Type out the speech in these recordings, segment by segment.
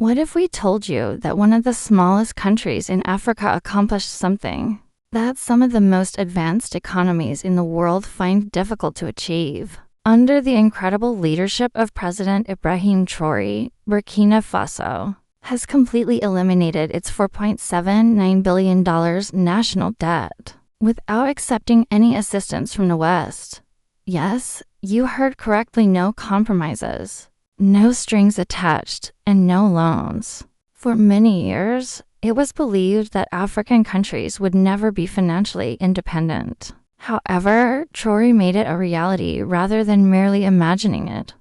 What if we told you that one of the smallest countries in Africa accomplished something that some of the most advanced economies in the world find difficult to achieve? Under the incredible leadership of President Ibrahim Traore, Burkina Faso has completely eliminated its $4.79 billion national debt without accepting any assistance from the West. Yes, you heard correctly, no compromises, no strings attached, and no loans. For many years, it was believed that African countries would never be financially independent. However, Traore made it a reality rather than merely imagining it.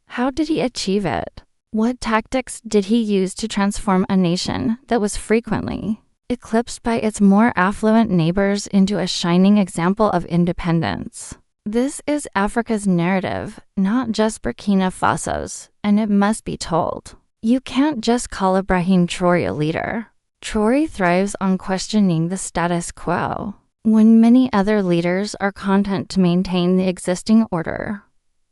How did he achieve it? What tactics did he use to transform a nation that was frequently eclipsed by its more affluent neighbors into a shining example of independence? This is Africa's narrative, not just Burkina Faso's, and it must be told. You can't just call Ibrahim Traore a leader. Traore thrives on questioning the status quo, when many other leaders are content to maintain the existing order.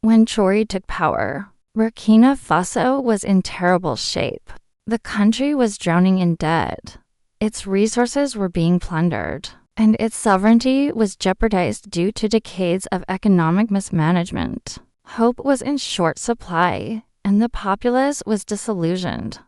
When Traore took power, Burkina Faso was in terrible shape. The country was drowning in debt. Its resources were being plundered, and its sovereignty was jeopardized due to decades of economic mismanagement. Hope was in short supply, and the populace was disillusioned.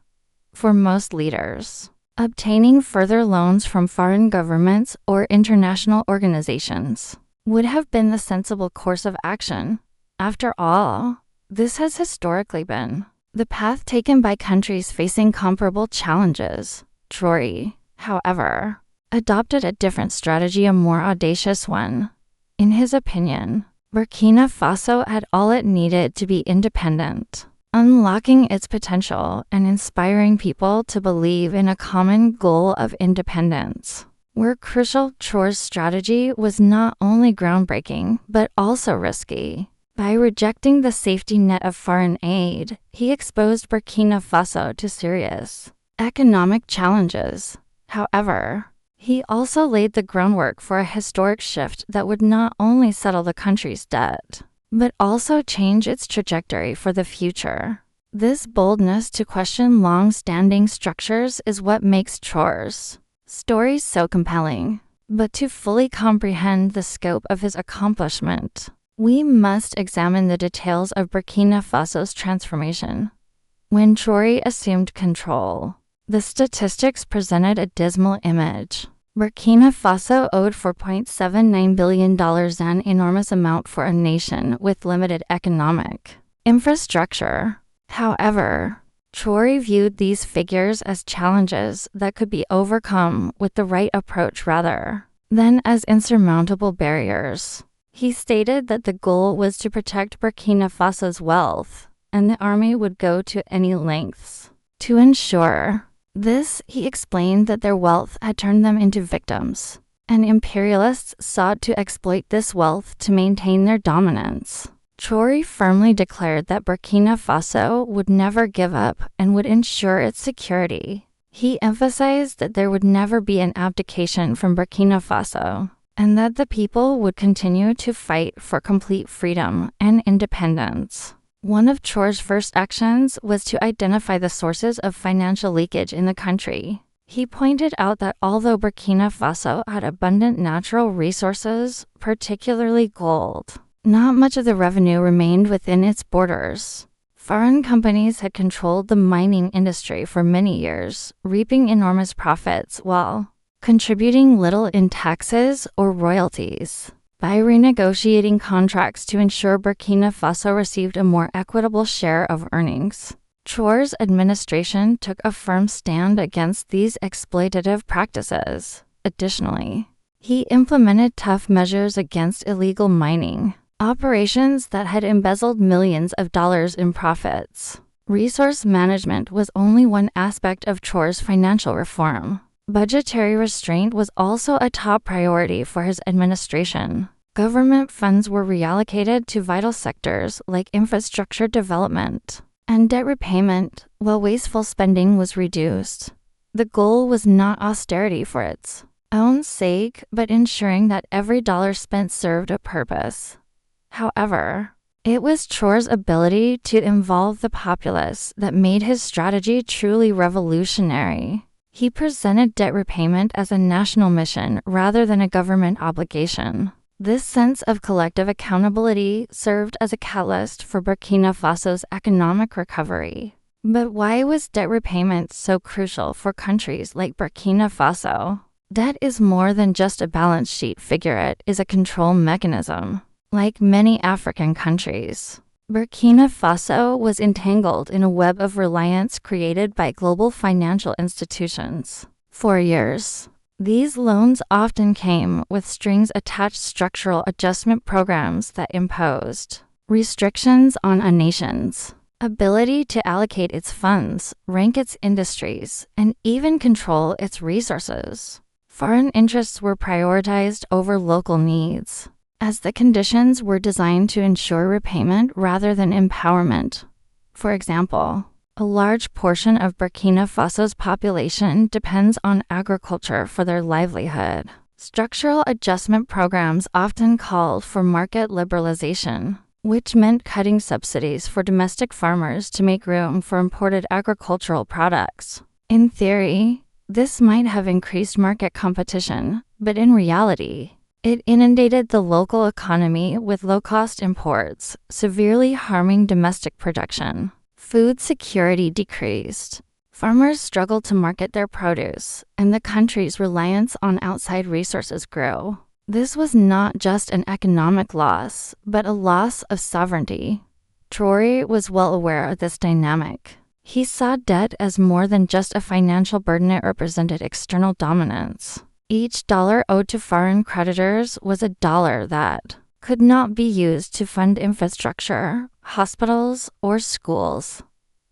For most leaders, obtaining further loans from foreign governments or international organizations would have been the sensible course of action. After all, this has historically been the path taken by countries facing comparable challenges. Traore, however, adopted a different strategy, a more audacious one. In his opinion, Burkina Faso had all it needed to be independent, unlocking its potential and inspiring people to believe in a common goal of independence. Where crucial, Traore's strategy was not only groundbreaking, but also risky. By rejecting the safety net of foreign aid, he exposed Burkina Faso to serious economic challenges. However, he also laid the groundwork for a historic shift that would not only settle the country's debt, but also change its trajectory for the future. This boldness to question long-standing structures is what makes Traore's story so compelling. But to fully comprehend the scope of his accomplishment, we must examine the details of Burkina Faso's transformation. When Traore assumed control, the statistics presented a dismal image. Burkina Faso owed $4.79 billion, an enormous amount for a nation with limited economic infrastructure. However, Traore viewed these figures as challenges that could be overcome with the right approach rather than as insurmountable barriers. He stated that the goal was to protect Burkina Faso's wealth, and the army would go to any lengths to ensure this. He explained that their wealth had turned them into victims, and imperialists sought to exploit this wealth to maintain their dominance. Traore firmly declared that Burkina Faso would never give up and would ensure its security. He emphasized that there would never be an abdication from Burkina Faso, and that the people would continue to fight for complete freedom and independence. One of Traore's first actions was to identify the sources of financial leakage in the country. He pointed out that although Burkina Faso had abundant natural resources, particularly gold, not much of the revenue remained within its borders. Foreign companies had controlled the mining industry for many years, reaping enormous profits while contributing little in taxes or royalties. By renegotiating contracts to ensure Burkina Faso received a more equitable share of earnings, Traore's administration took a firm stand against these exploitative practices. Additionally, he implemented tough measures against illegal mining operations that had embezzled millions of dollars in profits. Resource management was only one aspect of Traore's financial reform. Budgetary restraint was also a top priority for his administration. Government funds were reallocated to vital sectors like infrastructure development and debt repayment, while wasteful spending was reduced. The goal was not austerity for its own sake, but ensuring that every dollar spent served a purpose. However, It was Traore's ability to involve the populace that made his strategy truly revolutionary. He presented debt repayment as a national mission rather than a government obligation. This sense of collective accountability served as a catalyst for Burkina Faso's economic recovery. But why was debt repayment so crucial for countries like Burkina Faso? Debt is more than just a balance sheet figure, it is a control mechanism. Like many African countries, Burkina Faso was entangled in a web of reliance created by global financial institutions. For years, these loans often came with strings attached, structural adjustment programs that imposed restrictions on a nation's ability to allocate its funds, rank its industries, and even control its resources. Foreign interests were prioritized over local needs, as the conditions were designed to ensure repayment rather than empowerment. For example, a large portion of Burkina Faso's population depends on agriculture for their livelihood. Structural adjustment programs often called for market liberalization, which meant cutting subsidies for domestic farmers to make room for imported agricultural products. In theory, this might have increased market competition, but in reality, it inundated the local economy with low-cost imports, severely harming domestic production. Food security decreased. Farmers struggled to market their produce, and the country's reliance on outside resources grew. This was not just an economic loss, but a loss of sovereignty. Traore was well aware of this dynamic. He saw debt as more than just a financial burden, it represented external dominance. Each dollar owed to foreign creditors was a dollar that could not be used to fund infrastructure, hospitals, or schools.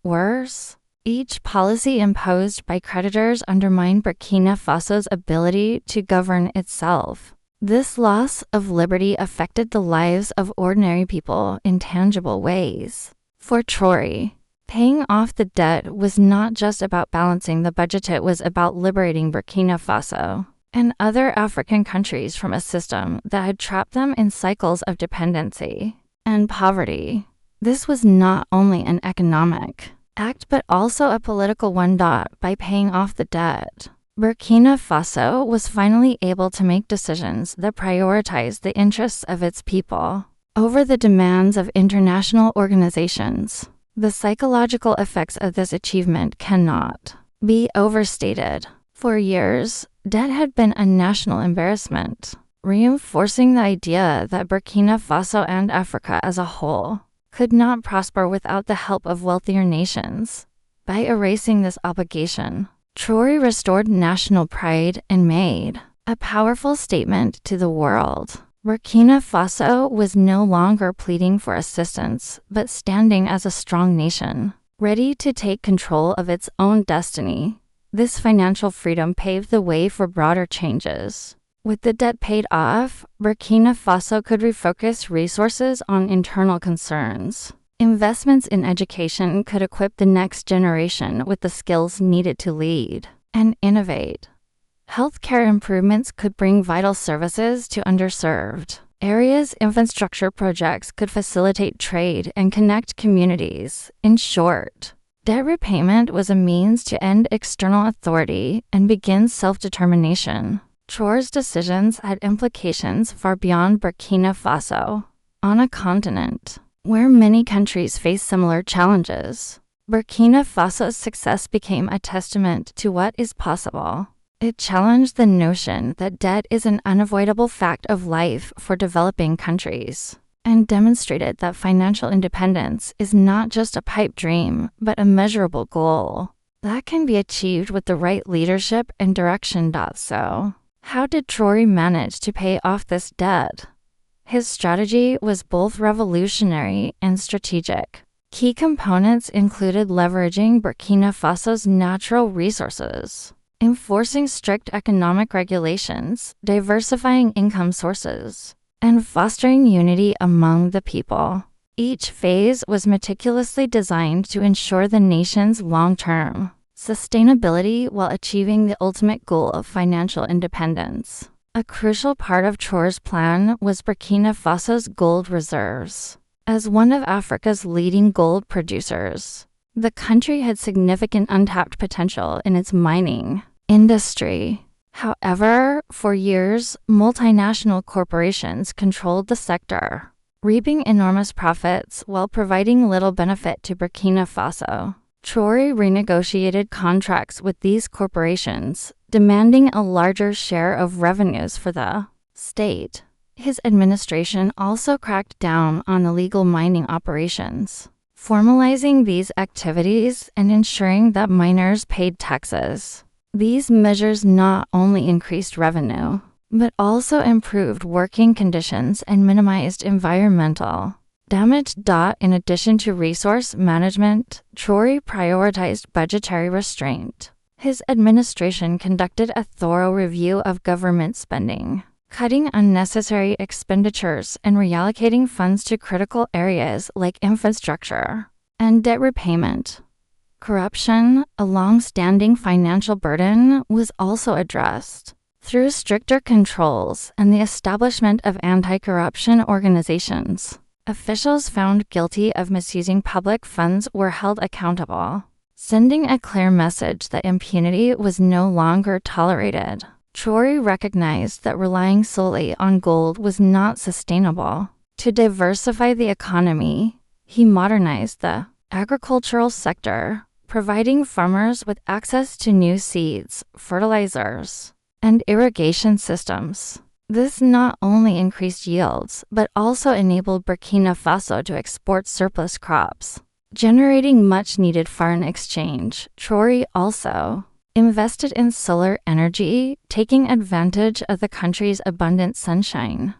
Worse, each policy imposed by creditors undermined Burkina Faso's ability to govern itself. This loss of liberty affected the lives of ordinary people in tangible ways. For Traore, paying off the debt was not just about balancing the budget, it was about liberating Burkina Faso and other African countries from a system that had trapped them in cycles of dependency and poverty. This was not only an economic act but also a political one. By paying off the debt, Burkina Faso was finally able to make decisions that prioritized the interests of its people over the demands of international organizations. The psychological effects of this achievement cannot be overstated. For years, debt had been a national embarrassment, reinforcing the idea that Burkina Faso and Africa as a whole could not prosper without the help of wealthier nations. By erasing this obligation, Traore restored national pride and made a powerful statement to the world. Burkina Faso was no longer pleading for assistance, but standing as a strong nation, ready to take control of its own destiny. This financial freedom paved the way for broader changes. With the debt paid off, Burkina Faso could refocus resources on internal concerns. Investments in education could equip the next generation with the skills needed to lead and innovate. Healthcare improvements could bring vital services to underserved areas. Infrastructure projects could facilitate trade and connect communities. In short, debt repayment was a means to end external authority and begin self-determination. Traore's decisions had implications far beyond Burkina Faso. On a continent where many countries face similar challenges, Burkina Faso's success became a testament to what is possible. It challenged the notion that debt is an unavoidable fact of life for developing countries, and demonstrated that financial independence is not just a pipe dream, but a measurable goal that can be achieved with the right leadership and direction. So, how did Traore manage to pay off this debt? His strategy was both revolutionary and strategic. Key components included leveraging Burkina Faso's natural resources, enforcing strict economic regulations, diversifying income sources, and fostering unity among the people. Each phase was meticulously designed to ensure the nation's long-term sustainability while achieving the ultimate goal of financial independence. A crucial part of Traore's plan was Burkina Faso's gold reserves. As one of Africa's leading gold producers, the country had significant untapped potential in its mining industry. However, for years, multinational corporations controlled the sector, reaping enormous profits while providing little benefit to Burkina Faso. Traore renegotiated contracts with these corporations, demanding a larger share of revenues for the state. His administration also cracked down on illegal mining operations, formalizing these activities and ensuring that miners paid taxes. These measures not only increased revenue, but also improved working conditions and minimized environmental damage. In addition to resource management, Traore prioritized budgetary restraint. His administration conducted a thorough review of government spending, cutting unnecessary expenditures and reallocating funds to critical areas like infrastructure and debt repayment. Corruption, a long-standing financial burden, was also addressed. Through stricter controls and the establishment of anti-corruption organizations, officials found guilty of misusing public funds were held accountable, sending a clear message that impunity was no longer tolerated. Traore recognized that relying solely on gold was not sustainable. To diversify the economy, he modernized the agricultural sector, providing farmers with access to new seeds, fertilizers, and irrigation systems. This not only increased yields, but also enabled Burkina Faso to export surplus crops, generating much-needed foreign exchange. Traore also invested in solar energy, taking advantage of the country's abundant sunshine.